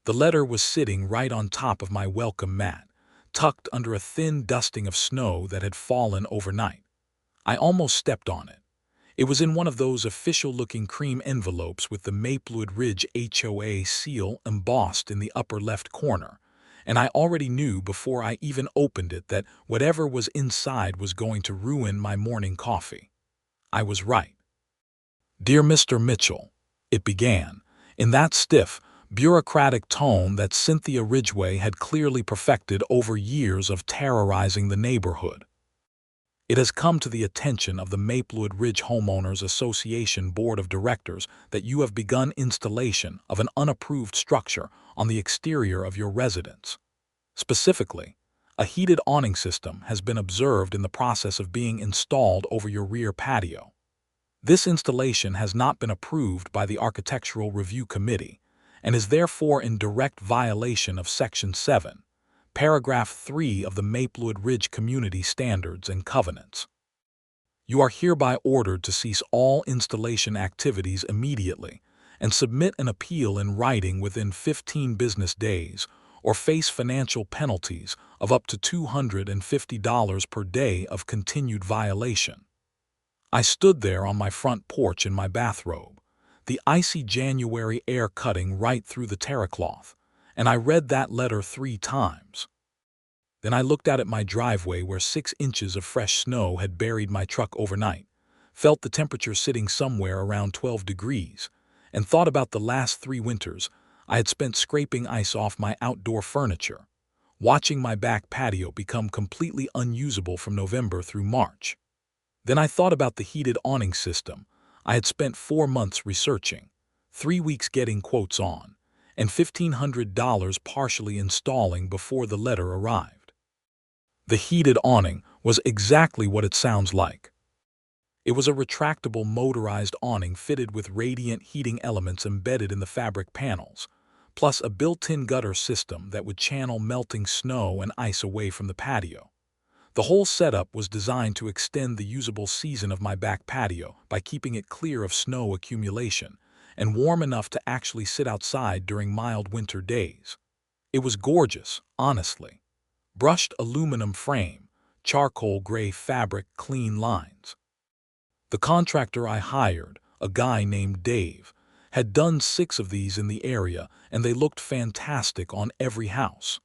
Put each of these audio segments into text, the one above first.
The letter was sitting right on top of my welcome mat, tucked under a thin dusting of snow that had fallen overnight. I almost stepped on it. It was in one of those official-looking cream envelopes with the Maplewood Ridge HOA seal embossed in the upper left corner, and I already knew before I even opened it that whatever was inside was going to ruin my morning coffee. I was right. "Dear Mr. Mitchell," it began, in that stiff, bureaucratic tone that Cynthia Ridgeway had clearly perfected over years of terrorizing the neighborhood. "It has come to the attention of the Maplewood Ridge Homeowners Association Board of Directors that you have begun installation of an unapproved structure on the exterior of your residence. Specifically, a heated awning system has been observed in the process of being installed over your rear patio. This installation has not been approved by the Architectural Review Committee and is therefore in direct violation of Section 7, Paragraph 3 of the Maplewood Ridge Community Standards and Covenants. You are hereby ordered to cease all installation activities immediately and submit an appeal in writing within 15 business days or face financial penalties of up to $250 per day of continued violation." I stood there on my front porch in my bathrobe, the icy January air cutting right through the terracloth, and I read that letter 3 times. Then I looked out at my driveway where 6 inches of fresh snow had buried my truck overnight, felt the temperature sitting somewhere around 12 degrees, and thought about the last 3 winters I had spent scraping ice off my outdoor furniture, watching my back patio become completely unusable from November through March. Then I thought about the heated awning system I had spent 4 months researching, 3 weeks getting quotes on, and $1,500 partially installing before the letter arrived. The heated awning was exactly what it sounds like. It was a retractable motorized awning fitted with radiant heating elements embedded in the fabric panels, plus a built-in gutter system that would channel melting snow and ice away from the patio. The whole setup was designed to extend the usable season of my back patio by keeping it clear of snow accumulation and warm enough to actually sit outside during mild winter days. It was gorgeous, honestly. Brushed aluminum frame, charcoal gray fabric, clean lines. The contractor I hired, a guy named Dave, had done 6 of these in the area, and they looked fantastic on every house.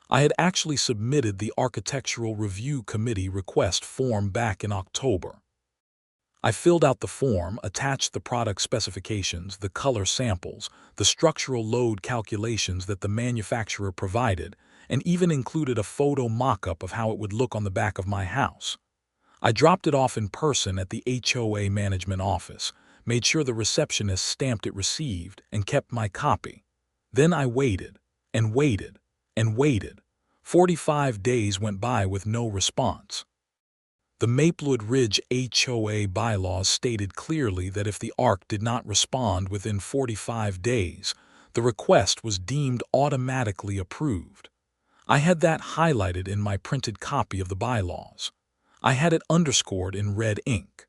I had actually submitted the Architectural Review Committee request form back in October. I filled out the form, attached the product specifications, the color samples, the structural load calculations that the manufacturer provided, and even included a photo mock-up of how it would look on the back of my house. I dropped it off in person at the HOA management office, made sure the receptionist stamped it received, and kept my copy. Then I waited, and waited, and waited. 45 days went by with no response. The Maplewood Ridge HOA bylaws stated clearly that if the ARC did not respond within 45 days, the request was deemed automatically approved. I had that highlighted in my printed copy of the bylaws. I had it underscored in red ink.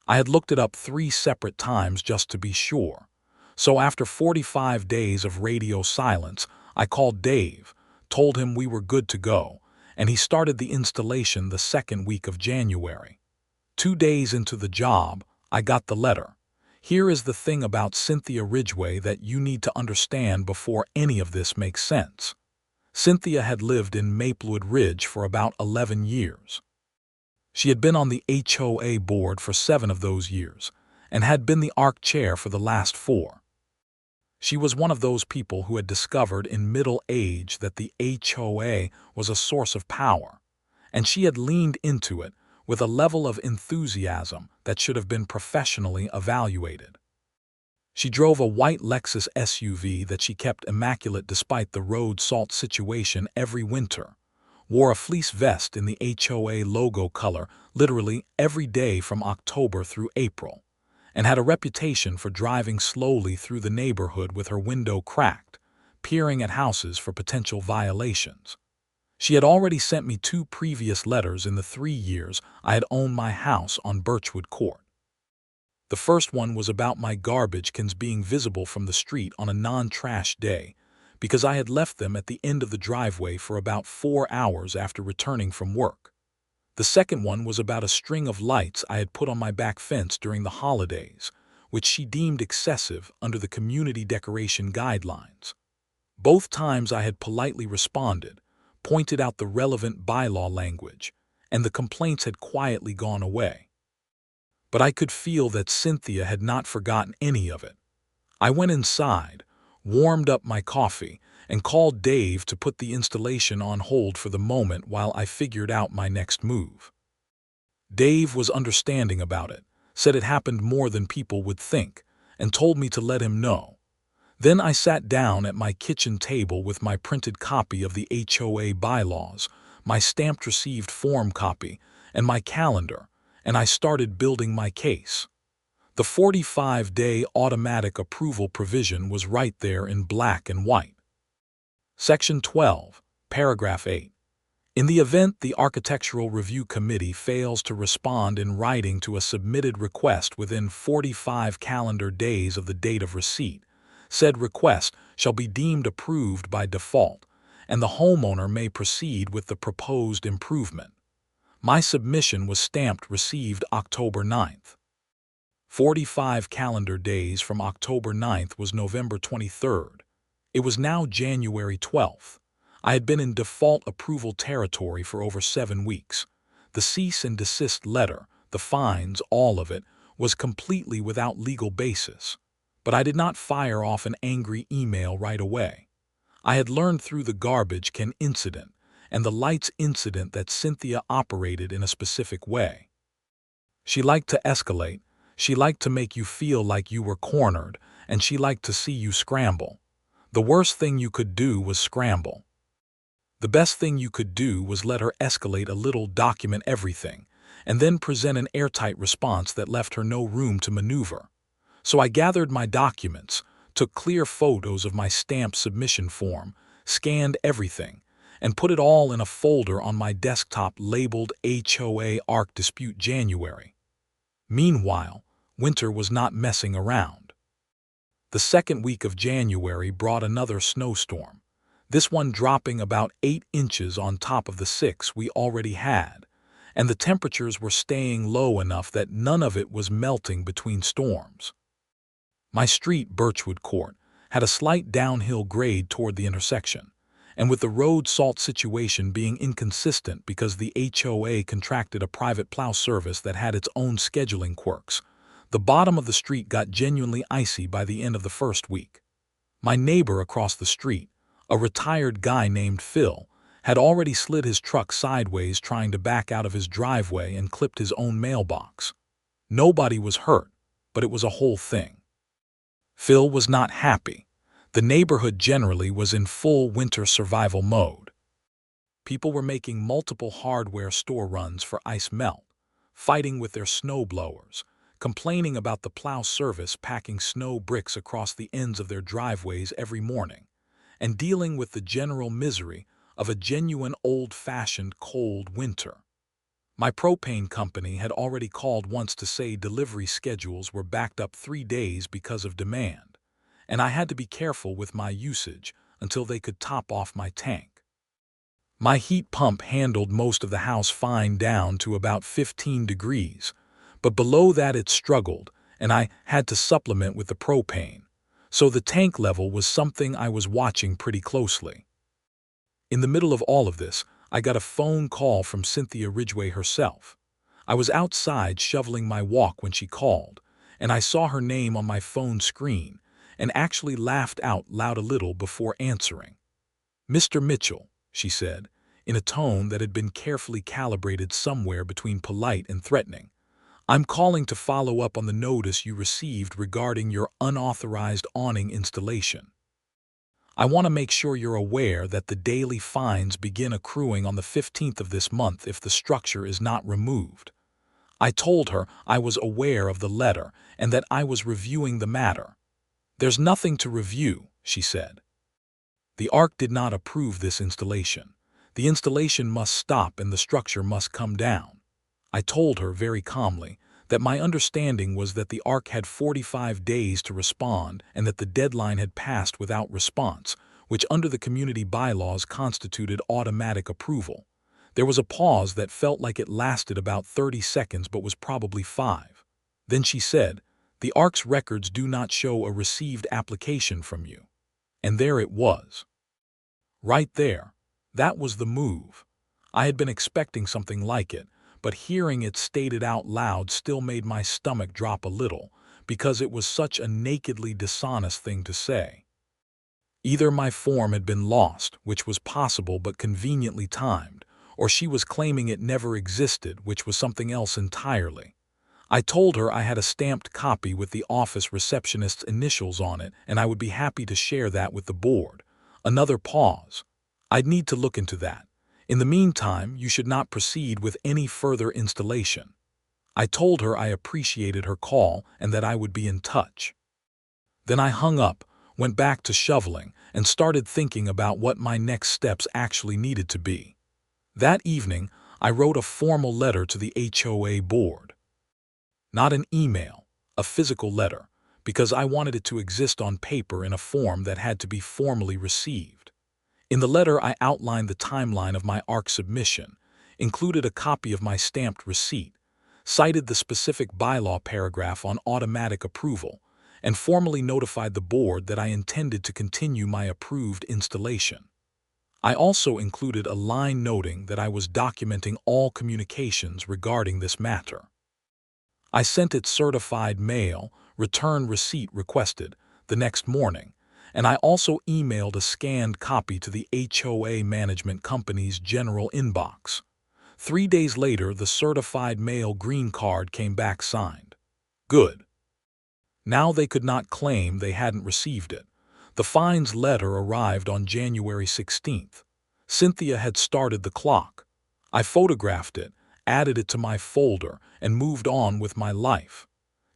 I had looked it up 3 separate times just to be sure. So after 45 days of radio silence, I called Dave, told him we were good to go, and he started the installation the 2nd week of January. 2 days into the job, I got the letter. Here is the thing about Cynthia Ridgeway that you need to understand before any of this makes sense. Cynthia had lived in Maplewood Ridge for about 11 years. She had been on the HOA board for 7 of those years, and had been the ARC chair for the last 4. She was one of those people who had discovered in middle age that the HOA was a source of power, and she had leaned into it with a level of enthusiasm that should have been professionally evaluated. She drove a white Lexus SUV that she kept immaculate despite the road salt situation every winter, wore a fleece vest in the HOA logo color literally every day from October through April, and had a reputation for driving slowly through the neighborhood with her window cracked, peering at houses for potential violations. She had already sent me 2 previous letters in the 3 years I had owned my house on Birchwood Court. The first one was about my garbage cans being visible from the street on a non-trash day, because I had left them at the end of the driveway for about 4 hours after returning from work. The second one was about a string of lights I had put on my back fence during the holidays, which she deemed excessive under the community decoration guidelines. Both times I had politely responded, pointed out the relevant bylaw language, and the complaints had quietly gone away. But I could feel that Cynthia had not forgotten any of it. I went inside, warmed up my coffee, and called Dave to put the installation on hold for the moment while I figured out my next move. Dave was understanding about it, said it happened more than people would think, and told me to let him know. Then I sat down at my kitchen table with my printed copy of the HOA bylaws, my stamped received form copy, and my calendar, and I started building my case. The 45-day automatic approval provision was right there in black and white. Section 12, Paragraph 8. In the event the Architectural Review Committee fails to respond in writing to a submitted request within 45 calendar days of the date of receipt, said request shall be deemed approved by default, and the homeowner may proceed with the proposed improvement. My submission was stamped received October 9th. 45 calendar days from October 9th was November 23rd. It was now January 12th. I had been in default approval territory for over 7 weeks. The cease and desist letter, the fines, all of it, was completely without legal basis. But I did not fire off an angry email right away. I had learned through the garbage can incident and the lights incident that Cynthia operated in a specific way. She liked to escalate, she liked to make you feel like you were cornered, and she liked to see you scramble. The worst thing you could do was scramble. The best thing you could do was let her escalate a little, document everything, and then present an airtight response that left her no room to maneuver. So I gathered my documents, took clear photos of my stamped submission form, scanned everything, and put it all in a folder on my desktop labeled HOA Arc Dispute January. Meanwhile, winter was not messing around. The second week of January brought another snowstorm, this one dropping about 8 inches on top of the 6 we already had, and the temperatures were staying low enough that none of it was melting between storms. My street, Birchwood Court, had a slight downhill grade toward the intersection, and with the road salt situation being inconsistent because the HOA contracted a private plow service that had its own scheduling quirks, the bottom of the street got genuinely icy by the end of the first week. My neighbor across the street, a retired guy named Phil, had already slid his truck sideways trying to back out of his driveway and clipped his own mailbox. Nobody was hurt, but it was a whole thing. Phil was not happy. The neighborhood generally was in full winter survival mode. People were making multiple hardware store runs for ice melt, fighting with their snow blowers, complaining about the plow service packing snow bricks across the ends of their driveways every morning, and dealing with the general misery of a genuine old-fashioned cold winter. My propane company had already called once to say delivery schedules were backed up 3 days because of demand, and I had to be careful with my usage until they could top off my tank. My heat pump handled most of the house fine down to about 15 degrees, but below that it struggled, and I had to supplement with the propane, so the tank level was something I was watching pretty closely. In the middle of all of this, I got a phone call from Cynthia Ridgeway herself. I was outside shoveling my walk when she called, and I saw her name on my phone screen and actually laughed out loud a little before answering. "Mr. Mitchell," she said, in a tone that had been carefully calibrated somewhere between polite and threatening, "I'm calling to follow up on the notice you received regarding your unauthorized awning installation. I want to make sure you're aware that the daily fines begin accruing on the 15th of this month if the structure is not removed." I told her I was aware of the letter and that I was reviewing the matter. "There's nothing to review," she said. The ARC did not approve this installation. The installation must stop and the structure must come down. I told her very calmly that my understanding was that the ARC had 45 days to respond and that the deadline had passed without response, which under the community bylaws constituted automatic approval. There was a pause that felt like it lasted about 30 seconds but was probably 5. Then she said, "The ARC's records do not show a received application from you." And there it was. Right there. That was the move. I had been expecting something like it, but hearing it stated out loud still made my stomach drop a little, because it was such a nakedly dishonest thing to say. Either my form had been lost, which was possible but conveniently timed, or she was claiming it never existed, which was something else entirely. I told her I had a stamped copy with the office receptionist's initials on it, and I would be happy to share that with the board. Another pause. "I'd need to look into that. In the meantime, you should not proceed with any further installation." I told her I appreciated her call and that I would be in touch. Then I hung up, went back to shoveling, and started thinking about what my next steps actually needed to be. That evening, I wrote a formal letter to the HOA board. Not an email, a physical letter, because I wanted it to exist on paper in a form that had to be formally received. In the letter, I outlined the timeline of my ARC submission, included a copy of my stamped receipt, cited the specific bylaw paragraph on automatic approval, and formally notified the board that I intended to continue my approved installation. I also included a line noting that I was documenting all communications regarding this matter. I sent it certified mail, return receipt requested, the next morning, and I also emailed a scanned copy to the HOA management company's general inbox. 3 days later, the certified mail green card came back signed. Good. Now they could not claim they hadn't received it. The fines letter arrived on January 16th. Cynthia had started the clock. I photographed it, added it to my folder, and moved on with my life.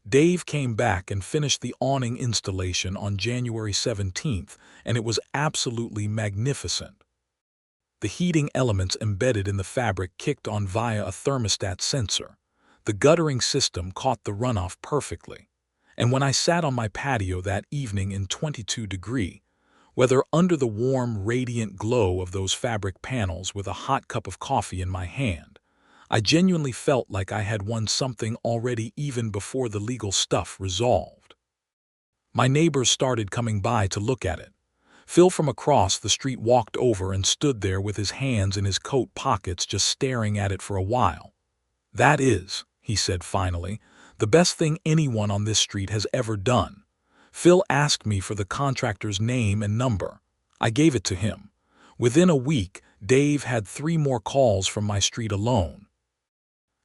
Dave came back and finished the awning installation on January 17th, and it was absolutely magnificent. The heating elements embedded in the fabric kicked on via a thermostat sensor. The guttering system caught the runoff perfectly. And when I sat on my patio that evening in 22-degree weather under the warm, radiant glow of those fabric panels with a hot cup of coffee in my hand, I genuinely felt like I had won something already even before the legal stuff resolved. My neighbors started coming by to look at it. Phil from across the street walked over and stood there with his hands in his coat pockets just staring at it for a while. "That is," he said finally, "the best thing anyone on this street has ever done." Phil asked me for the contractor's name and number. I gave it to him. Within a week, Dave had 3 more calls from my street alone.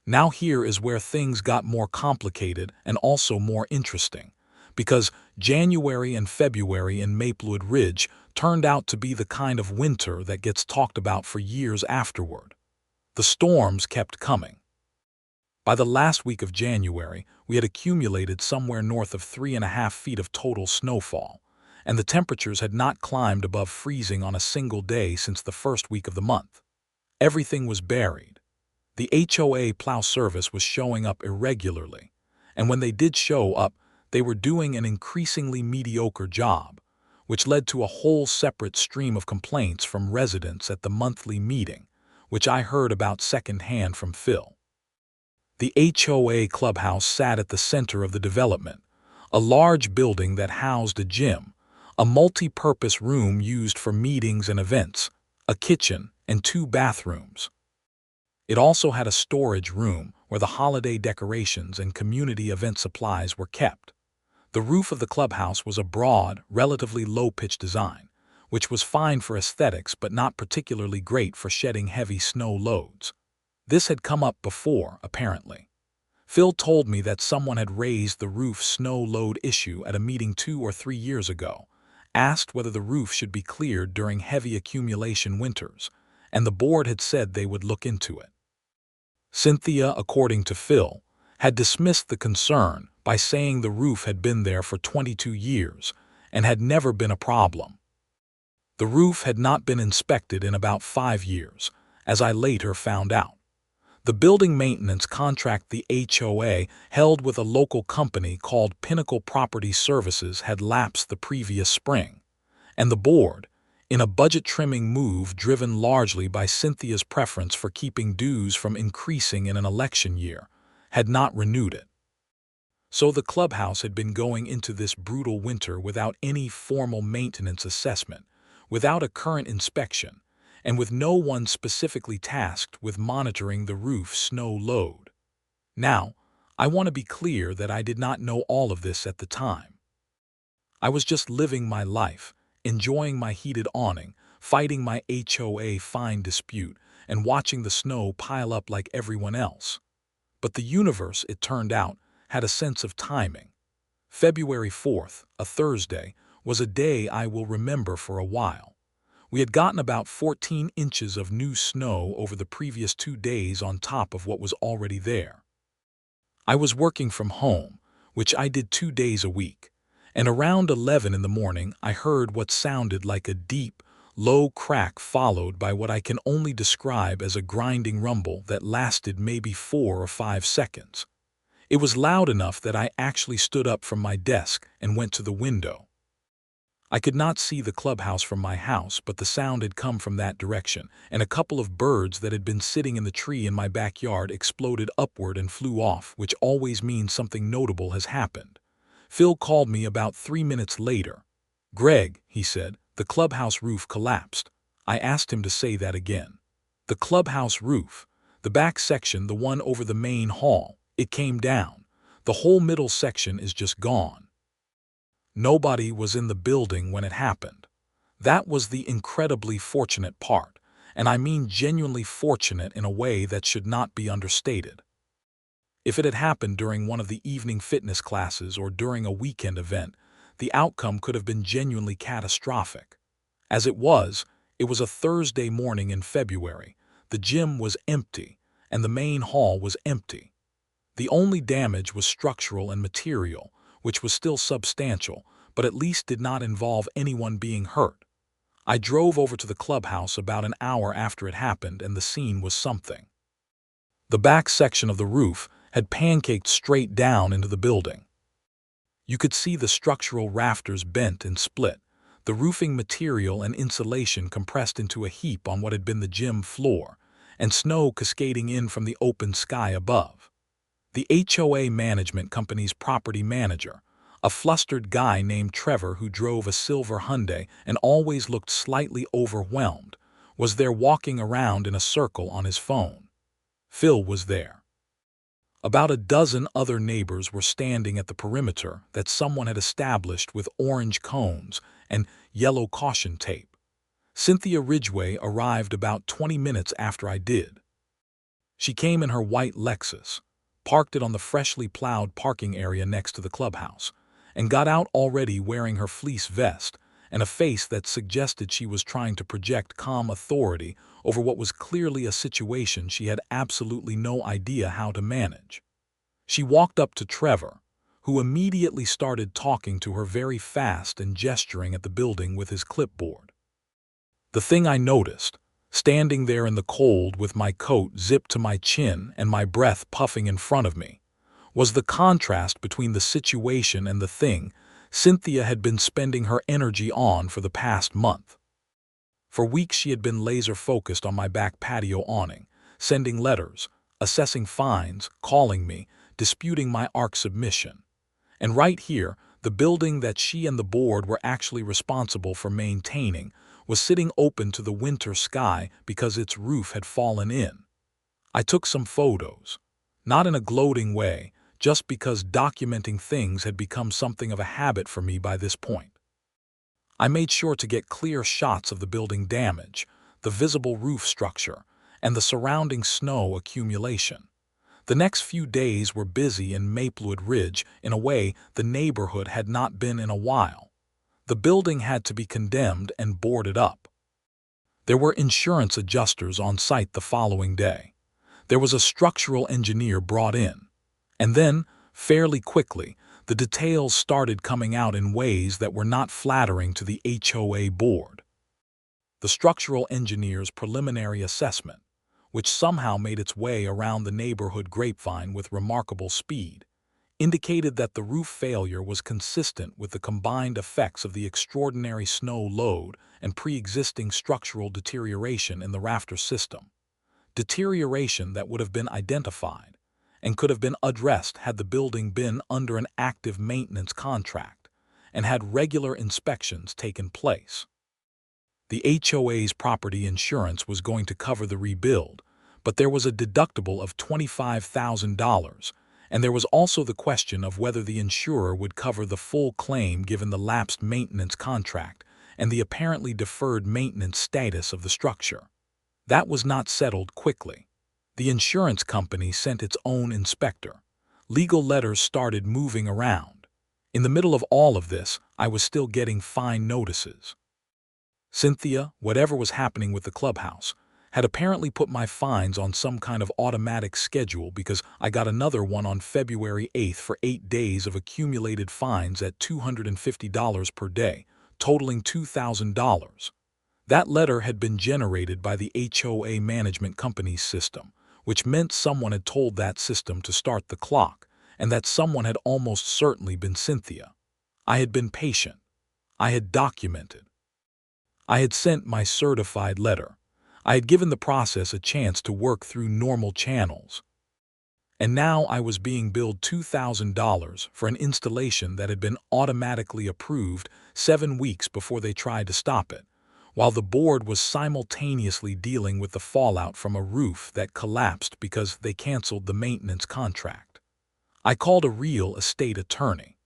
Now here is where things got more complicated and also more interesting, because January and February in Maplewood Ridge turned out to be the kind of winter that gets talked about for years afterward. The storms kept coming. By the last week of January, we had accumulated somewhere north of 3.5 feet of total snowfall, and the temperatures had not climbed above freezing on a single day since the first week of the month. Everything was buried. The HOA plow service was showing up irregularly, and when they did show up, they were doing an increasingly mediocre job, which led to a whole separate stream of complaints from residents at the monthly meeting, which I heard about secondhand from Phil. The HOA clubhouse sat at the center of the development, a large building that housed a gym, a multi-purpose room used for meetings and events, a kitchen, and 2 bathrooms. It also had a storage room where the holiday decorations and community event supplies were kept. The roof of the clubhouse was a broad, relatively low-pitched design, which was fine for aesthetics but not particularly great for shedding heavy snow loads. This had come up before, apparently. Phil told me that someone had raised the roof snow load issue at a meeting 2 or 3 years ago, asked whether the roof should be cleared during heavy accumulation winters, and the board had said they would look into it. Cynthia, according to Phil, had dismissed the concern by saying the roof had been there for 22 years and had never been a problem. The roof had not been inspected in about 5 years, as I later found out. The building maintenance contract the HOA held with a local company called Pinnacle Property Services had lapsed the previous spring, and the board, in a budget-trimming move driven largely by Cynthia's preference for keeping dues from increasing in an election year, had not renewed it. So the clubhouse had been going into this brutal winter without any formal maintenance assessment, without a current inspection, and with no one specifically tasked with monitoring the roof snow load. Now, I want to be clear that I did not know all of this at the time. I was just living my life, enjoying my heated awning, fighting my HOA fine dispute, and watching the snow pile up like everyone else. But the universe, it turned out, had a sense of timing. February 4th, a Thursday, was a day I will remember for a while. We had gotten about 14 inches of new snow over the previous 2 days on top of what was already there. I was working from home, which I did 2 days a week, and around 11 in the morning I heard what sounded like a deep, low crack followed by what I can only describe as a grinding rumble that lasted maybe 4 or 5 seconds. It was loud enough that I actually stood up from my desk and went to the window. I could not see the clubhouse from my house, but the sound had come from that direction, and a couple of birds that had been sitting in the tree in my backyard exploded upward and flew off, which always means something notable has happened. Phil called me about 3 minutes later. "Greg," he said, "the clubhouse roof collapsed." I asked him to say that again. "The clubhouse roof, the back section, the one over the main hall, it came down. The whole middle section is just gone." Nobody was in the building when it happened. That was the incredibly fortunate part, and I mean genuinely fortunate in a way that should not be understated. If it had happened during one of the evening fitness classes or during a weekend event, the outcome could have been genuinely catastrophic. As it was a Thursday morning in February, the gym was empty, and the main hall was empty. The only damage was structural and material, which was still substantial, but at least did not involve anyone being hurt. I drove over to the clubhouse about an hour after it happened, and the scene was something. The back section of the roof had pancaked straight down into the building. You could see the structural rafters bent and split, the roofing material and insulation compressed into a heap on what had been the gym floor, and snow cascading in from the open sky above. The HOA management company's property manager, a flustered guy named Trevor who drove a silver Hyundai and always looked slightly overwhelmed, was there walking around in a circle on his phone. Phil was there. About a dozen other neighbors were standing at the perimeter that someone had established with orange cones and yellow caution tape. Cynthia Ridgeway arrived about 20 minutes after I did. She came in her white Lexus, parked it on the freshly plowed parking area next to the clubhouse, and got out already wearing her fleece vest and a face that suggested she was trying to project calm authority over what was clearly a situation she had absolutely no idea how to manage. She walked up to Trevor, who immediately started talking to her very fast and gesturing at the building with his clipboard. The thing I noticed, standing there in the cold with my coat zipped to my chin and my breath puffing in front of me, was the contrast between the situation and the thing Cynthia had been spending her energy on for the past month. For weeks she had been laser-focused on my back patio awning, sending letters, assessing fines, calling me, disputing my ARC submission. And right here, the building that she and the board were actually responsible for maintaining was sitting open to the winter sky because its roof had fallen in. I took some photos, not in a gloating way, just because documenting things had become something of a habit for me by this point. I made sure to get clear shots of the building damage, the visible roof structure, and the surrounding snow accumulation. The next few days were busy in Maplewood Ridge in a way the neighborhood had not been in a while. The building had to be condemned and boarded up. There were insurance adjusters on site the following day. There was a structural engineer brought in. And then, fairly quickly, the details started coming out in ways that were not flattering to the HOA board. The structural engineer's preliminary assessment, which somehow made its way around the neighborhood grapevine with remarkable speed, indicated that the roof failure was consistent with the combined effects of the extraordinary snow load and pre-existing structural deterioration in the rafter system. Deterioration that would have been identified and could have been addressed had the building been under an active maintenance contract and had regular inspections taken place. The HOA's property insurance was going to cover the rebuild, but there was a deductible of $25,000, and there was also the question of whether the insurer would cover the full claim given the lapsed maintenance contract and the apparently deferred maintenance status of the structure. That was not settled quickly. The insurance company sent its own inspector. Legal letters started moving around. In the middle of all of this, I was still getting fine notices. Cynthia, whatever was happening with the clubhouse, had apparently put my fines on some kind of automatic schedule because I got another one on February 8th for 8 days of accumulated fines at $250 per day, totaling $2,000. That letter had been generated by the HOA management company's system, which meant someone had told that system to start the clock, and that someone had almost certainly been Cynthia. I had been patient. I had documented. I had sent my certified letter. I had given the process a chance to work through normal channels. And now I was being billed $2,000 for an installation that had been automatically approved 7 weeks before they tried to stop it, while the board was simultaneously dealing with the fallout from a roof that collapsed because they canceled the maintenance contract. I called a real estate attorney.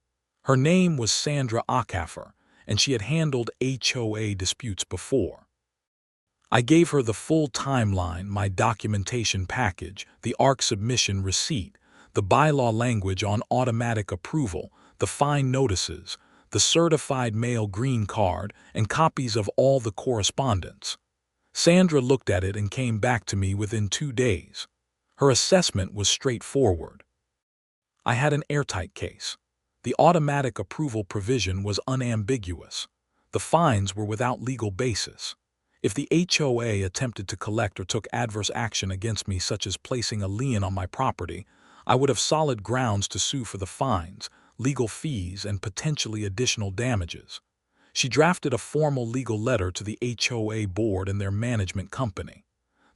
Her name was Sandra Acaffer, and she had handled HOA disputes before. I gave her the full timeline, my documentation package, the ARC submission receipt, the bylaw language on automatic approval, the fine notices, the certified mail green card, and copies of all the correspondence. Sandra looked at it and came back to me within 2 days. Her assessment was straightforward. I had an airtight case. The automatic approval provision was unambiguous. The fines were without legal basis. If the HOA attempted to collect or took adverse action against me, such as placing a lien on my property, I would have solid grounds to sue for the fines, legal fees, and potentially additional damages. She drafted a formal legal letter to the HOA board and their management company.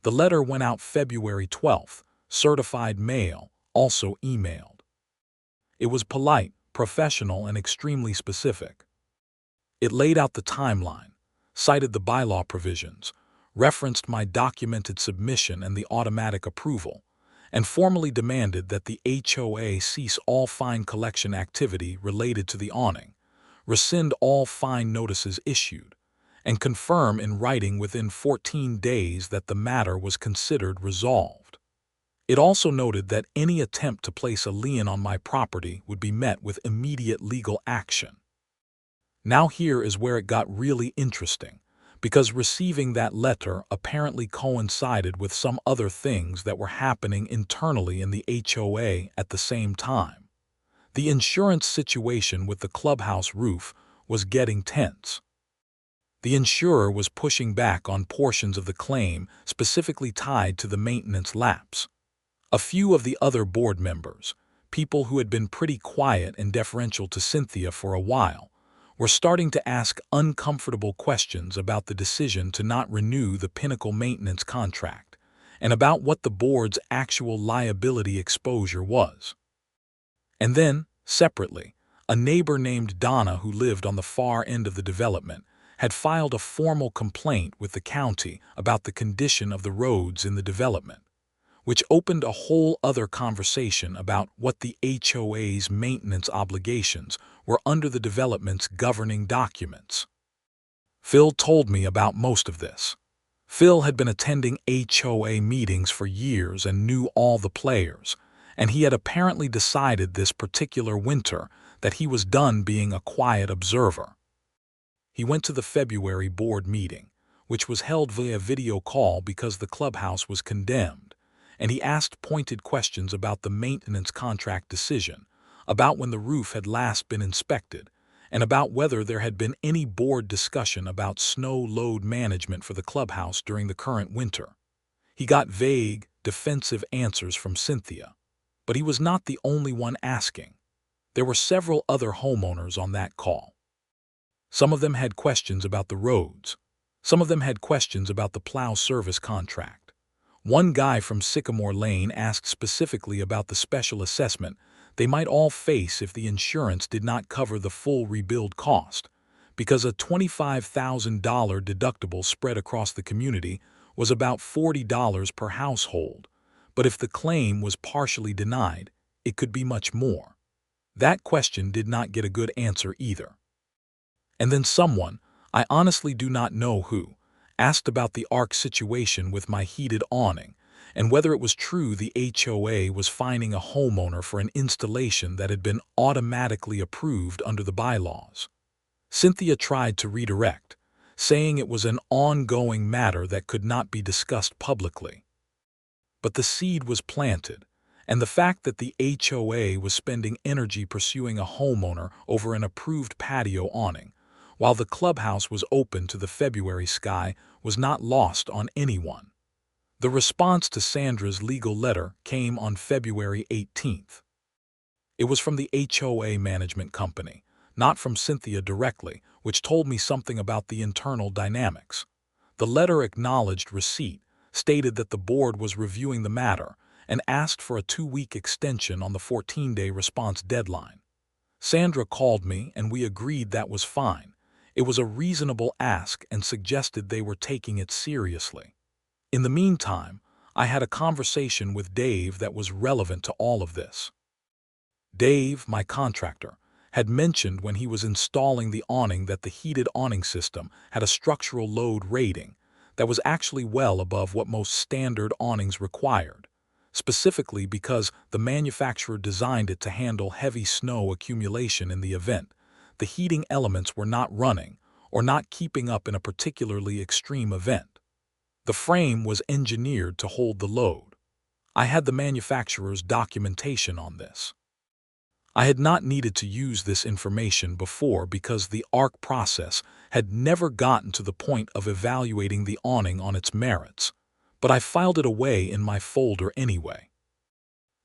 The letter went out February 12th, certified mail, also emailed. It was polite, professional, and extremely specific. It laid out the timeline, cited the bylaw provisions, referenced my documented submission and the automatic approval, and formally demanded that the HOA cease all fine collection activity related to the awning, rescind all fine notices issued, and confirm in writing within 14 days that the matter was considered resolved. It also noted that any attempt to place a lien on my property would be met with immediate legal action. Now here is where it got really interesting, because receiving that letter apparently coincided with some other things that were happening internally in the HOA at the same time. The insurance situation with the clubhouse roof was getting tense. The insurer was pushing back on portions of the claim specifically tied to the maintenance lapse. A few of the other board members, people who had been pretty quiet and deferential to Cynthia for a while, were starting to ask uncomfortable questions about the decision to not renew the Pinnacle maintenance contract and about what the board's actual liability exposure was. And then, separately, a neighbor named Donna who lived on the far end of the development had filed a formal complaint with the county about the condition of the roads in the development, which opened a whole other conversation about what the HOA's maintenance obligations were under the development's governing documents. Phil told me about most of this. Phil had been attending HOA meetings for years and knew all the players, and he had apparently decided this particular winter that he was done being a quiet observer. He went to the February board meeting, which was held via video call because the clubhouse was condemned, and he asked pointed questions about the maintenance contract decision, about when the roof had last been inspected, and about whether there had been any board discussion about snow load management for the clubhouse during the current winter. He got vague, defensive answers from Cynthia, but he was not the only one asking. There were several other homeowners on that call. Some of them had questions about the roads. Some of them had questions about the plow service contract. One guy from Sycamore Lane asked specifically about the special assessment they might all face if the insurance did not cover the full rebuild cost, because a $25,000 deductible spread across the community was about $40 per household, but if the claim was partially denied, it could be much more. That question did not get a good answer either. And then someone, I honestly do not know who, asked about the ARC situation with my heated awning and whether it was true the HOA was fining a homeowner for an installation that had been automatically approved under the bylaws. Cynthia tried to redirect, saying it was an ongoing matter that could not be discussed publicly. But the seed was planted, and the fact that the HOA was spending energy pursuing a homeowner over an approved patio awning, while the clubhouse was open to the February sky, was not lost on anyone. The response to Sandra's legal letter came on February 18th. It was from the HOA management company, not from Cynthia directly, which told me something about the internal dynamics. The letter acknowledged receipt, stated that the board was reviewing the matter, and asked for a 2-week extension on the 14-day response deadline. Sandra called me and we agreed that was fine. It was a reasonable ask and suggested they were taking it seriously. In the meantime, I had a conversation with Dave that was relevant to all of this. Dave, my contractor, had mentioned when he was installing the awning that the heated awning system had a structural load rating that was actually well above what most standard awnings required, specifically because the manufacturer designed it to handle heavy snow accumulation in the event the heating elements were not running or not keeping up in a particularly extreme event. The frame was engineered to hold the load. I had the manufacturer's documentation on this. I had not needed to use this information before because the ARC process had never gotten to the point of evaluating the awning on its merits, but I filed it away in my folder anyway.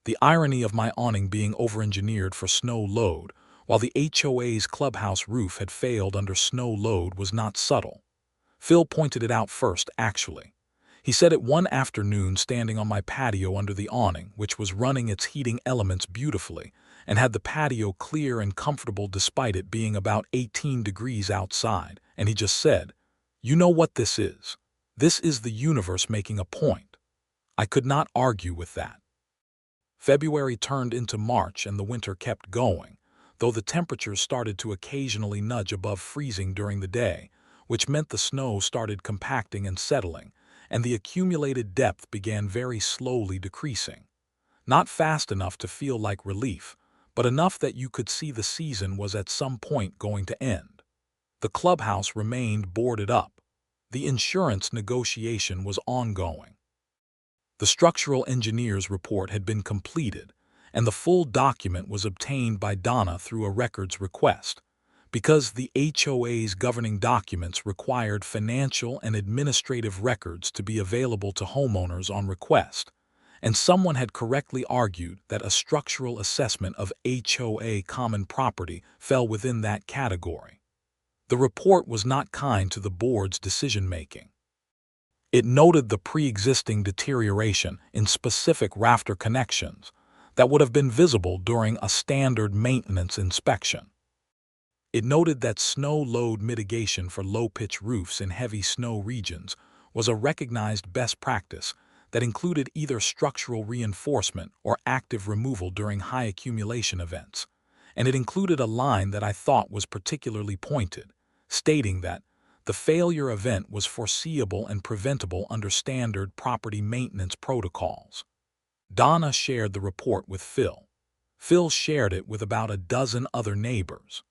The irony of my awning being over-engineered for snow load, while the HOA's clubhouse roof had failed under snow load, was not subtle. Phil pointed it out first, actually. He said it one afternoon standing on my patio under the awning, which was running its heating elements beautifully, and had the patio clear and comfortable despite it being about 18 degrees outside, and he just said, "You know what this is? This is the universe making a point." I could not argue with that. February turned into March and the winter kept going, though the temperatures started to occasionally nudge above freezing during the day, which meant the snow started compacting and settling, and the accumulated depth began very slowly decreasing. Not fast enough to feel like relief, but enough that you could see the season was at some point going to end. The clubhouse remained boarded up. The insurance negotiation was ongoing. The structural engineer's report had been completed, and the full document was obtained by Donna through a records request, because the HOA's governing documents required financial and administrative records to be available to homeowners on request, and someone had correctly argued that a structural assessment of HOA common property fell within that category. The report was not kind to the board's decision-making. It noted the pre-existing deterioration in specific rafter connections that would have been visible during a standard maintenance inspection. It noted that snow load mitigation for low-pitch roofs in heavy snow regions was a recognized best practice that included either structural reinforcement or active removal during high accumulation events, and it included a line that I thought was particularly pointed, stating that the failure event was foreseeable and preventable under standard property maintenance protocols. Donna shared the report with Phil. Phil shared it with about a dozen other neighbors.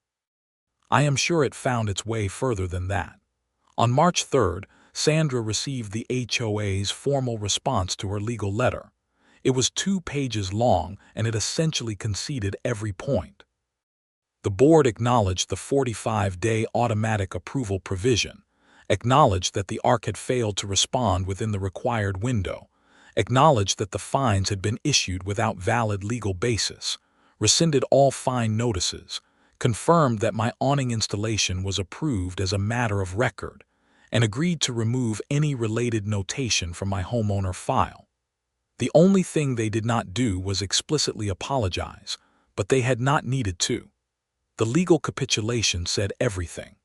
I am sure it found its way further than that. On March 3rd, Sandra received the HOA's formal response to her legal letter. It was 2 pages long and it essentially conceded every point. The board acknowledged the 45-day automatic approval provision, acknowledged that the ARC had failed to respond within the required window, acknowledged that the fines had been issued without valid legal basis, rescinded all fine notices, confirmed that my awning installation was approved as a matter of record, and agreed to remove any related notation from my homeowner file. The only thing they did not do was explicitly apologize, but they had not needed to. The legal capitulation said everything.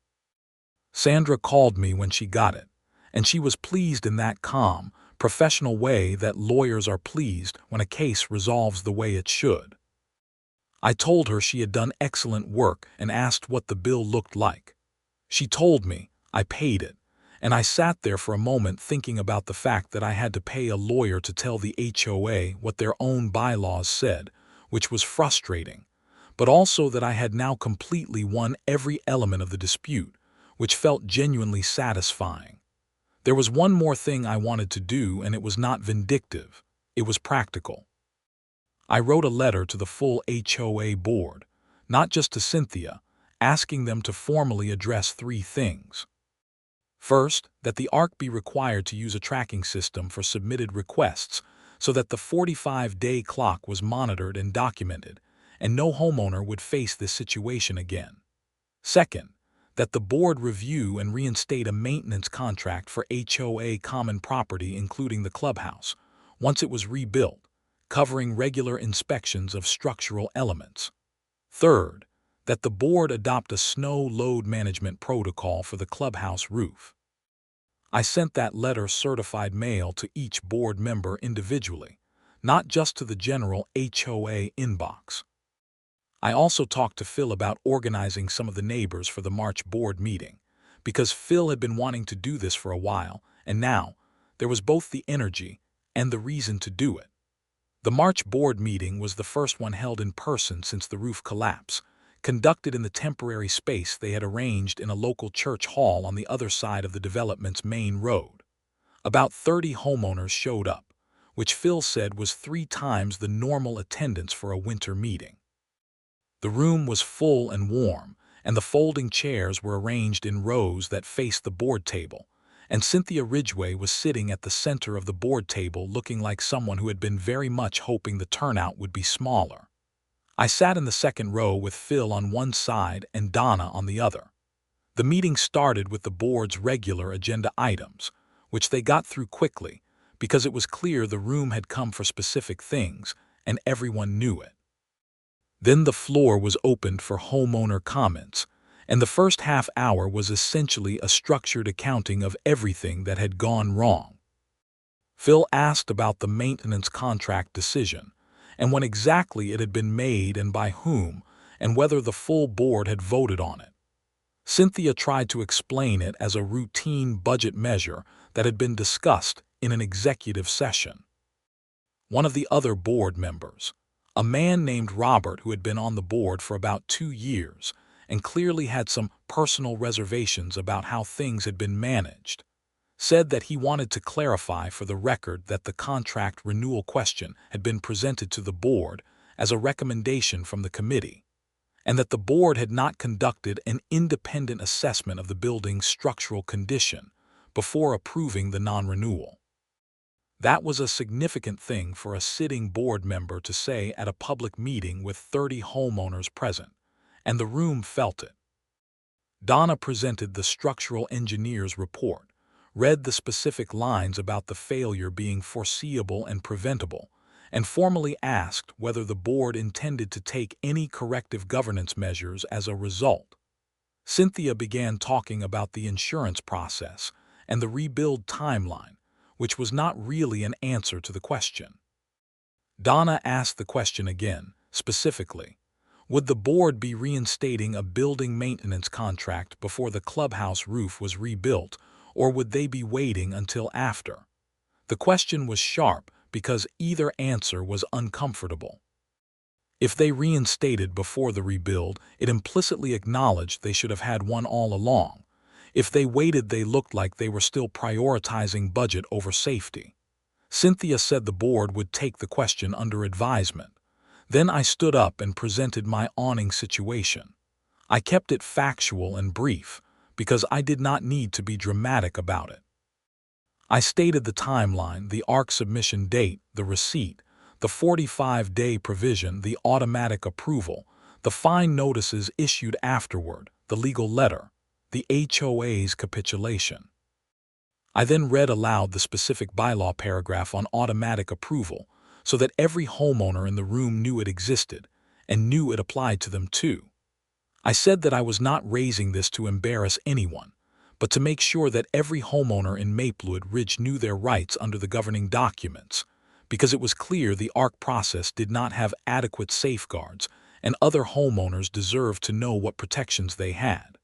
Sandra called me when she got it, and she was pleased in that calm, professional way that lawyers are pleased when a case resolves the way it should. I told her she had done excellent work and asked what the bill looked like. She told me, I paid it, and I sat there for a moment thinking about the fact that I had to pay a lawyer to tell the HOA what their own bylaws said, which was frustrating, but also that I had now completely won every element of the dispute, which felt genuinely satisfying. There was one more thing I wanted to do, and it was not vindictive. It was practical. I wrote a letter to the full HOA board, not just to Cynthia, asking them to formally address 3 things. First, that the ARC be required to use a tracking system for submitted requests so that the 45-day clock was monitored and documented, and no homeowner would face this situation again. Second, that the board review and reinstate a maintenance contract for HOA common property including the clubhouse, once it was rebuilt, covering regular inspections of structural elements. Third, that the board adopt a snow load management protocol for the clubhouse roof. I sent that letter certified mail to each board member individually, not just to the general HOA inbox. I also talked to Phil about organizing some of the neighbors for the March board meeting, because Phil had been wanting to do this for a while, and now there was both the energy and the reason to do it. The March board meeting was the first one held in person since the roof collapse, conducted in the temporary space they had arranged in a local church hall on the other side of the development's main road. About 30 homeowners showed up, which Phil said was 3 times the normal attendance for a winter meeting. The room was full and warm, and the folding chairs were arranged in rows that faced the board table, and Cynthia Ridgeway was sitting at the center of the board table looking like someone who had been very much hoping the turnout would be smaller. I sat in the second row with Phil on one side and Donna on the other. The meeting started with the board's regular agenda items, which they got through quickly because it was clear the room had come for specific things and everyone knew it. Then the floor was opened for homeowner comments, and the first half hour was essentially a structured accounting of everything that had gone wrong. Phil asked about the maintenance contract decision, and when exactly it had been made and by whom, and whether the full board had voted on it. Cynthia tried to explain it as a routine budget measure that had been discussed in an executive session. One of the other board members, a man named Robert who had been on the board for about 2 years and clearly had some personal reservations about how things had been managed, said that he wanted to clarify for the record that the contract renewal question had been presented to the board as a recommendation from the committee, and that the board had not conducted an independent assessment of the building's structural condition before approving the non-renewal. That was a significant thing for a sitting board member to say at a public meeting with 30 homeowners present, and the room felt it. Donna presented the structural engineer's report, read the specific lines about the failure being foreseeable and preventable, and formally asked whether the board intended to take any corrective governance measures as a result. Cynthia began talking about the insurance process and the rebuild timeline, which was not really an answer to the question. Donna asked the question again, specifically, would the board be reinstating a building maintenance contract before the clubhouse roof was rebuilt, or would they be waiting until after? The question was sharp because either answer was uncomfortable. If they reinstated before the rebuild, it implicitly acknowledged they should have had one all along. If they waited, they looked like they were still prioritizing budget over safety. Cynthia said the board would take the question under advisement. Then I stood up and presented my awning situation. I kept it factual and brief because I did not need to be dramatic about it. I stated the timeline, the ARC submission date, the receipt, the 45-day provision, the automatic approval, the fine notices issued afterward, the legal letter, the HOA's capitulation. I then read aloud the specific bylaw paragraph on automatic approval so that every homeowner in the room knew it existed and knew it applied to them too. I said that I was not raising this to embarrass anyone, but to make sure that every homeowner in Maplewood Ridge knew their rights under the governing documents, because it was clear the ARC process did not have adequate safeguards and other homeowners deserved to know what protections they had.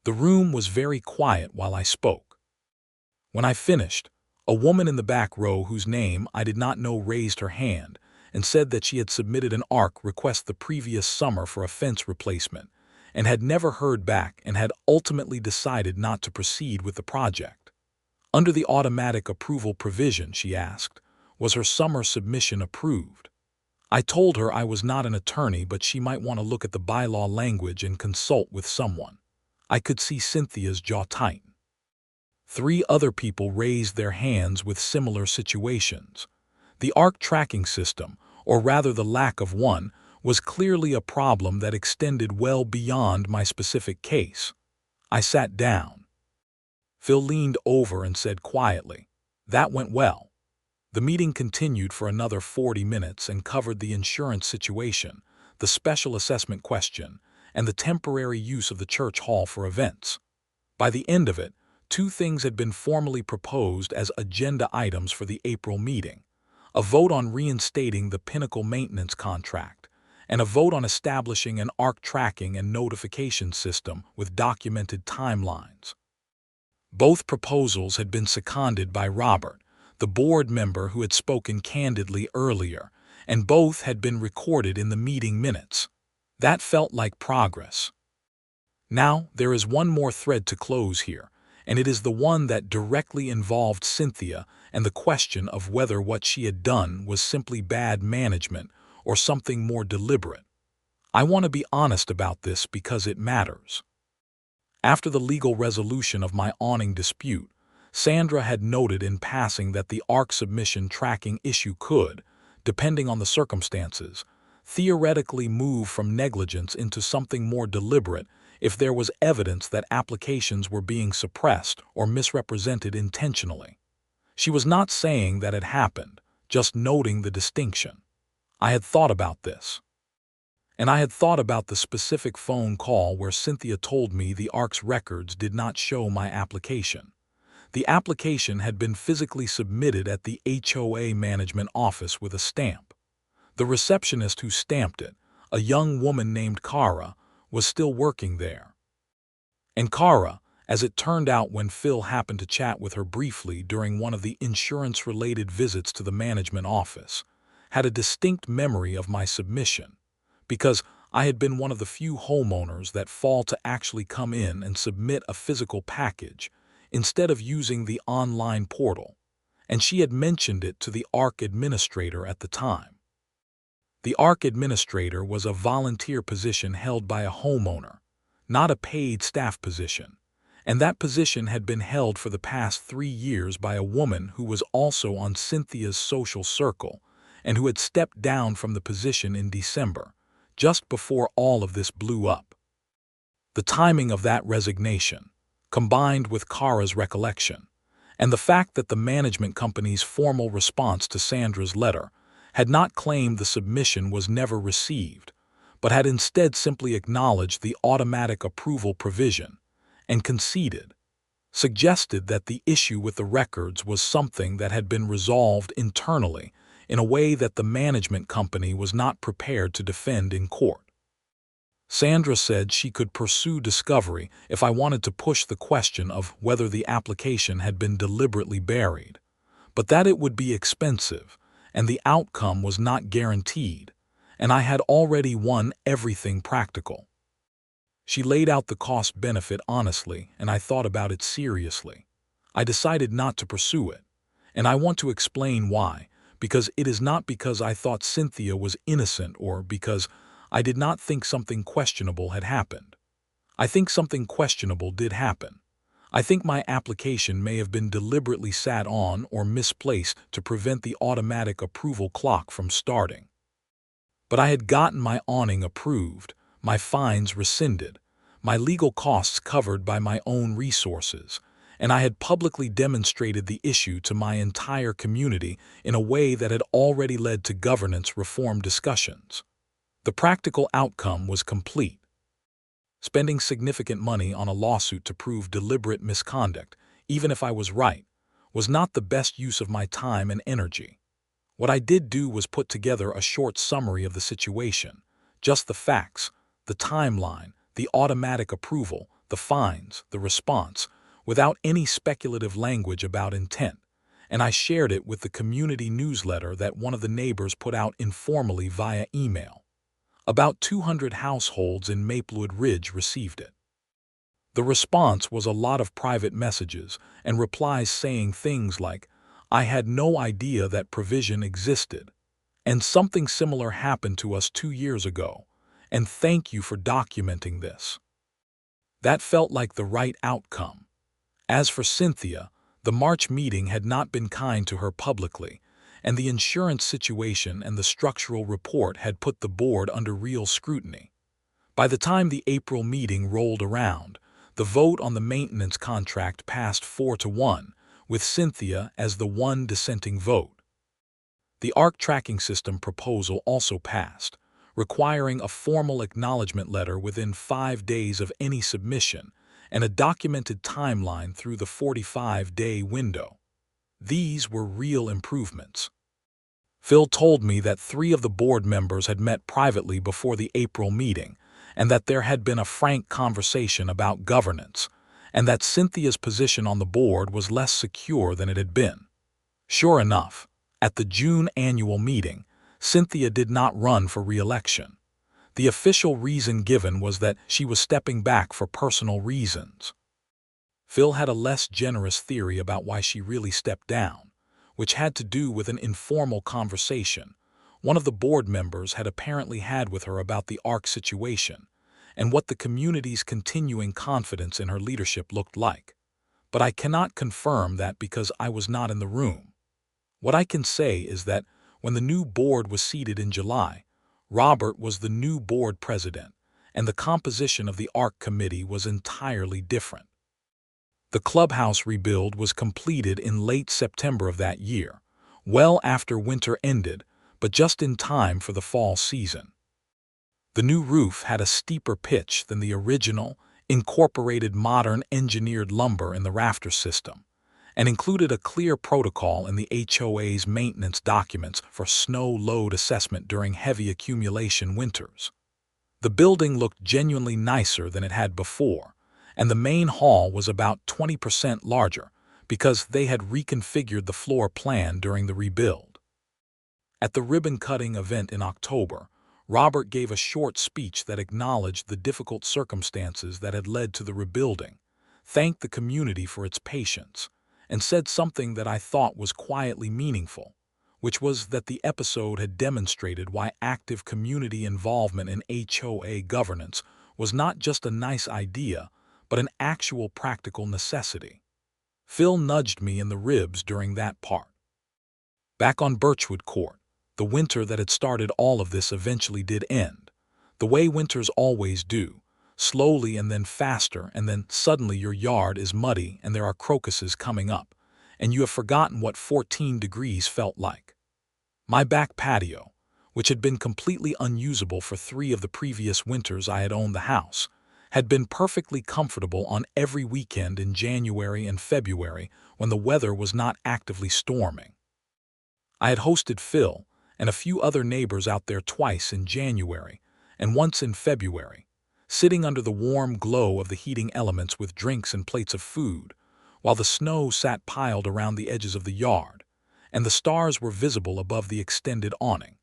The room was very quiet while I spoke. When I finished, a woman in the back row whose name I did not know raised her hand and said that she had submitted an ARC request the previous summer for a fence replacement and had never heard back and had ultimately decided not to proceed with the project. Under the automatic approval provision, she asked, was her summer submission approved? I told her I was not an attorney, but she might want to look at the bylaw language and consult with someone. I could see Cynthia's jaw tighten. 3 other people raised their hands with similar situations. The ARC tracking system, or rather the lack of one, was clearly a problem that extended well beyond my specific case. I sat down. Phil leaned over and said quietly, "That went well." The meeting continued for another 40 minutes and covered the insurance situation, the special assessment question, and the temporary use of the church hall for events. By the end of it, 2 things had been formally proposed as agenda items for the April meeting: a vote on reinstating the Pinnacle maintenance contract, and a vote on establishing an ARC tracking and notification system with documented timelines. Both proposals had been seconded by Robert, the board member who had spoken candidly earlier, and both had been recorded in the meeting minutes. That felt like progress. Now, there is one more thread to close here, and it is the one that directly involved Cynthia and the question of whether what she had done was simply bad management or something more deliberate. I want to be honest about this because it matters. After the legal resolution of my awning dispute, Sandra had noted in passing that the ARC submission tracking issue could, depending on the circumstances, theoretically move from negligence into something more deliberate if there was evidence that applications were being suppressed or misrepresented intentionally. She was not saying that it happened, just noting the distinction. I had thought about this. And I had thought about the specific phone call where Cynthia told me the ARC's records did not show my application. The application had been physically submitted at the HOA management office with a stamp. The receptionist who stamped it, a young woman named Cara, was still working there. And Cara, as it turned out when Phil happened to chat with her briefly during one of the insurance-related visits to the management office, had a distinct memory of my submission, because I had been one of the few homeowners that fall to actually come in and submit a physical package instead of using the online portal, and she had mentioned it to the ARC administrator at the time. The ARC administrator was a volunteer position held by a homeowner, not a paid staff position, and that position had been held for the past 3 years by a woman who was also on Cynthia's social circle and who had stepped down from the position in December, just before all of this blew up. The timing of that resignation, combined with Cara's recollection, and the fact that the management company's formal response to Sandra's letter had not claimed the submission was never received, but had instead simply acknowledged the automatic approval provision and conceded, suggested that the issue with the records was something that had been resolved internally in a way that the management company was not prepared to defend in court. Sandra said she could pursue discovery if I wanted to push the question of whether the application had been deliberately buried, but that it would be expensive and the outcome was not guaranteed, and I had already won everything practical. She laid out the cost-benefit honestly, and I thought about it seriously. I decided not to pursue it, and I want to explain why, because it is not because I thought Cynthia was innocent or because I did not think something questionable had happened. I think something questionable did happen. I think my application may have been deliberately sat on or misplaced to prevent the automatic approval clock from starting. But I had gotten my awning approved, my fines rescinded, my legal costs covered by my own resources, and I had publicly demonstrated the issue to my entire community in a way that had already led to governance reform discussions. The practical outcome was complete. Spending significant money on a lawsuit to prove deliberate misconduct, even if I was right, was not the best use of my time and energy. What I did do was put together a short summary of the situation, just the facts, the timeline, the automatic approval, the fines, the response, without any speculative language about intent, and I shared it with the community newsletter that one of the neighbors put out informally via email. About 200 households in Maplewood Ridge received it. The response was a lot of private messages and replies saying things like, "I had no idea that provision existed," and "something similar happened to us 2 years ago, and thank you for documenting this." That felt like the right outcome. As for Cynthia, the March meeting had not been kind to her publicly, and the insurance situation and the structural report had put the board under real scrutiny. By the time the April meeting rolled around, the vote on the maintenance contract passed 4-1, with Cynthia as the one dissenting vote. The ARC tracking system proposal also passed, requiring a formal acknowledgement letter within 5 days of any submission and a documented timeline through the 45-day window. These were real improvements. Phil told me that 3 of the board members had met privately before the April meeting, and that there had been a frank conversation about governance, and that Cynthia's position on the board was less secure than it had been. Sure enough, at the June annual meeting, Cynthia did not run for re-election. The official reason given was that she was stepping back for personal reasons. Phil had a less generous theory about why she really stepped down, which had to do with an informal conversation one of the board members had apparently had with her about the ARC situation and what the community's continuing confidence in her leadership looked like. But I cannot confirm that because I was not in the room. What I can say is that when the new board was seated in July, Robert was the new board president, and the composition of the ARC committee was entirely different. The clubhouse rebuild was completed in late September of that year, well after winter ended, but just in time for the fall season. The new roof had a steeper pitch than the original, incorporated modern engineered lumber in the rafter system, and included a clear protocol in the HOA's maintenance documents for snow load assessment during heavy accumulation winters. The building looked genuinely nicer than it had before, and the main hall was about 20% larger because they had reconfigured the floor plan during the rebuild. At the ribbon-cutting event in October, Robert gave a short speech that acknowledged the difficult circumstances that had led to the rebuilding, thanked the community for its patience, and said something that I thought was quietly meaningful, which was that the episode had demonstrated why active community involvement in HOA governance was not just a nice idea, but an actual practical necessity. Phil nudged me in the ribs during that part. Back on Birchwood Court, the winter that had started all of this eventually did end, the way winters always do, slowly and then faster, and then suddenly your yard is muddy and there are crocuses coming up, and you have forgotten what 14 degrees felt like. My back patio, which had been completely unusable for 3 of the previous winters I had owned the house, had been perfectly comfortable on every weekend in January and February when the weather was not actively storming. I had hosted Phil and a few other neighbors out there twice in January and once in February, sitting under the warm glow of the heating elements with drinks and plates of food, while the snow sat piled around the edges of the yard, and the stars were visible above the extended awning.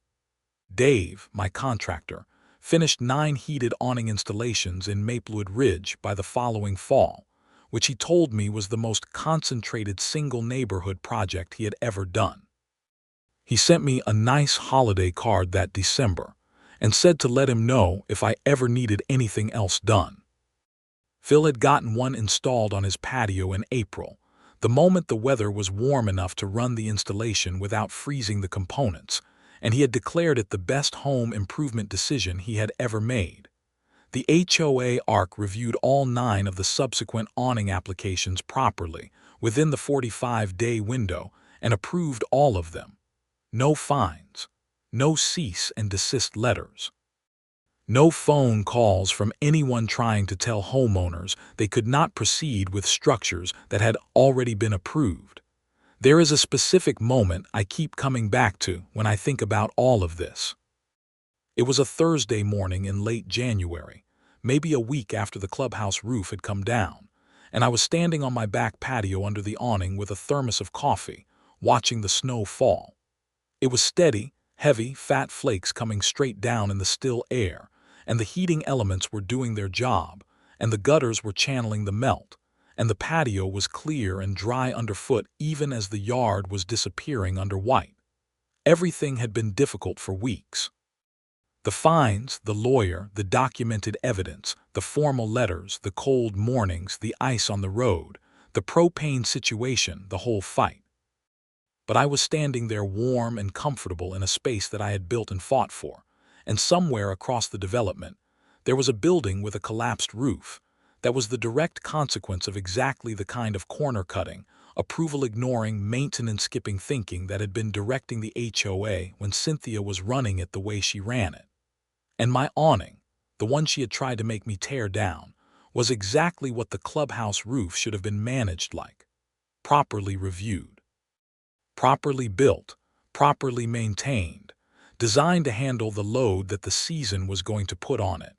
Dave, my contractor, finished 9 heated awning installations in Maplewood Ridge by the following fall, which he told me was the most concentrated single neighborhood project he had ever done. He sent me a nice holiday card that December and said to let him know if I ever needed anything else done. Phil had gotten one installed on his patio in April, the moment the weather was warm enough to run the installation without freezing the components, and he had declared it the best home improvement decision he had ever made. The HOA ARC reviewed all 9 of the subsequent awning applications properly within the 45-day window and approved all of them. No fines, no cease-and-desist letters, no phone calls from anyone trying to tell homeowners they could not proceed with structures that had already been approved. There is a specific moment I keep coming back to when I think about all of this. It was a Thursday morning in late January, maybe a week after the clubhouse roof had come down, and I was standing on my back patio under the awning with a thermos of coffee, watching the snow fall. It was steady, heavy, fat flakes coming straight down in the still air, and the heating elements were doing their job, and the gutters were channeling the melt, and the patio was clear and dry underfoot even as the yard was disappearing under white. Everything had been difficult for weeks. The fines, the lawyer, the documented evidence, the formal letters, the cold mornings, the ice on the road, the propane situation, the whole fight. But I was standing there warm and comfortable in a space that I had built and fought for, and somewhere across the development, there was a building with a collapsed roof that was the direct consequence of exactly the kind of corner-cutting, approval-ignoring, maintenance-skipping thinking that had been directing the HOA when Cynthia was running it the way she ran it. And my awning, the one she had tried to make me tear down, was exactly what the clubhouse roof should have been managed like. Properly reviewed, properly built, properly maintained, designed to handle the load that the season was going to put on it.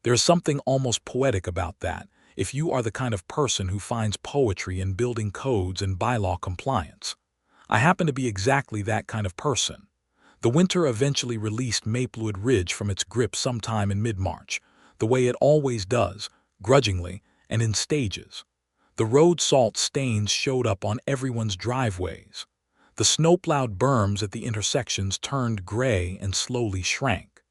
There is something almost poetic about that, if you are the kind of person who finds poetry in building codes and bylaw compliance. I happen to be exactly that kind of person. The winter eventually released Maplewood Ridge from its grip sometime in mid-March, the way it always does, grudgingly and in stages. The road salt stains showed up on everyone's driveways. The snow-plowed berms at the intersections turned gray and slowly shrank.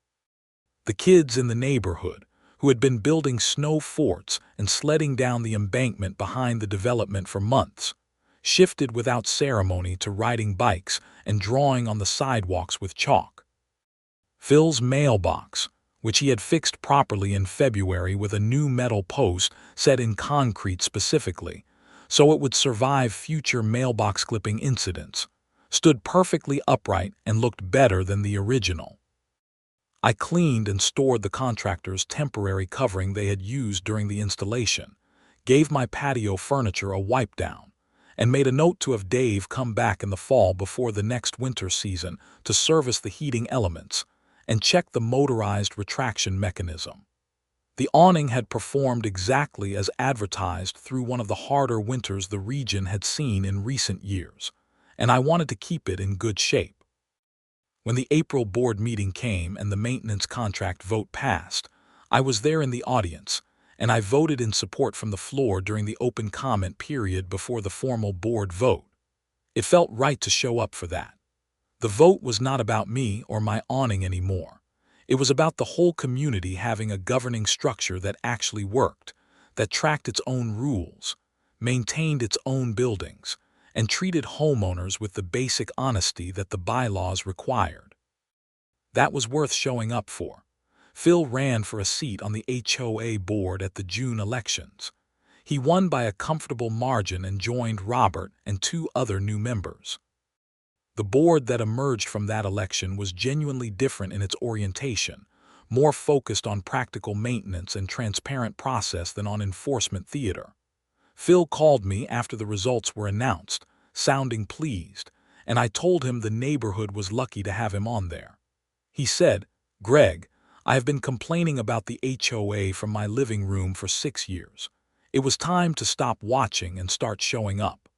The kids in the neighborhood, who had been building snow forts and sledding down the embankment behind the development for months, shifted without ceremony to riding bikes and drawing on the sidewalks with chalk. Phil's mailbox, which he had fixed properly in February with a new metal post set in concrete specifically, so it would survive future mailbox clipping incidents, stood perfectly upright and looked better than the original. I cleaned and stored the contractor's temporary covering they had used during the installation, gave my patio furniture a wipe down, and made a note to have Dave come back in the fall before the next winter season to service the heating elements and check the motorized retraction mechanism. The awning had performed exactly as advertised through one of the harder winters the region had seen in recent years, and I wanted to keep it in good shape. When the April board meeting came and the maintenance contract vote passed, I was there in the audience, and I voted in support from the floor during the open comment period before the formal board vote. It felt right to show up for that. The vote was not about me or my awning anymore. It was about the whole community having a governing structure that actually worked, that tracked its own rules, maintained its own buildings, and treated homeowners with the basic honesty that the bylaws required. That was worth showing up for. Phil ran for a seat on the HOA board at the June elections. He won by a comfortable margin and joined Robert and 2 other new members. The board that emerged from that election was genuinely different in its orientation, more focused on practical maintenance and transparent process than on enforcement theater. Phil called me after the results were announced, sounding pleased, and I told him the neighborhood was lucky to have him on there. He said, "Greg, I have been complaining about the HOA from my living room for 6 years. It was time to stop watching and start showing up."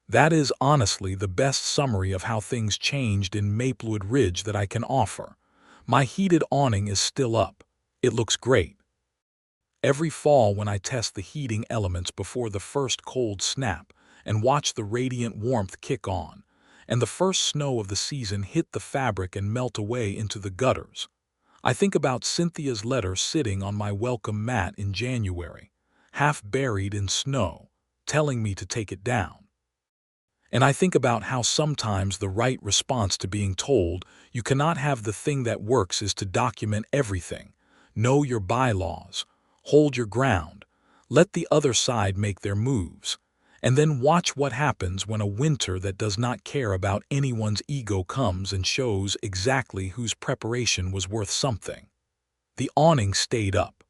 That is honestly the best summary of how things changed in Maplewood Ridge that I can offer. My heated awning is still up. It looks great. Every fall when I test the heating elements before the first cold snap and watch the radiant warmth kick on, and the first snow of the season hit the fabric and melt away into the gutters, I think about Cynthia's letter sitting on my welcome mat in January, half buried in snow, telling me to take it down. And I think about how sometimes the right response to being told you cannot have the thing that works is to document everything, know your bylaws, hold your ground, let the other side make their moves, and then watch what happens when a winter that does not care about anyone's ego comes and shows exactly whose preparation was worth something. The awning stayed up.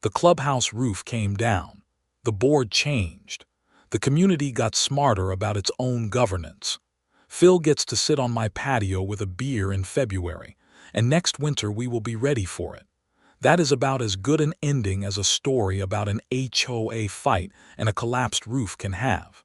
The clubhouse roof came down. The board changed. The community got smarter about its own governance. Phil gets to sit on my patio with a beer in February, and next winter we will be ready for it. That is about as good an ending as a story about an HOA fight and a collapsed roof can have.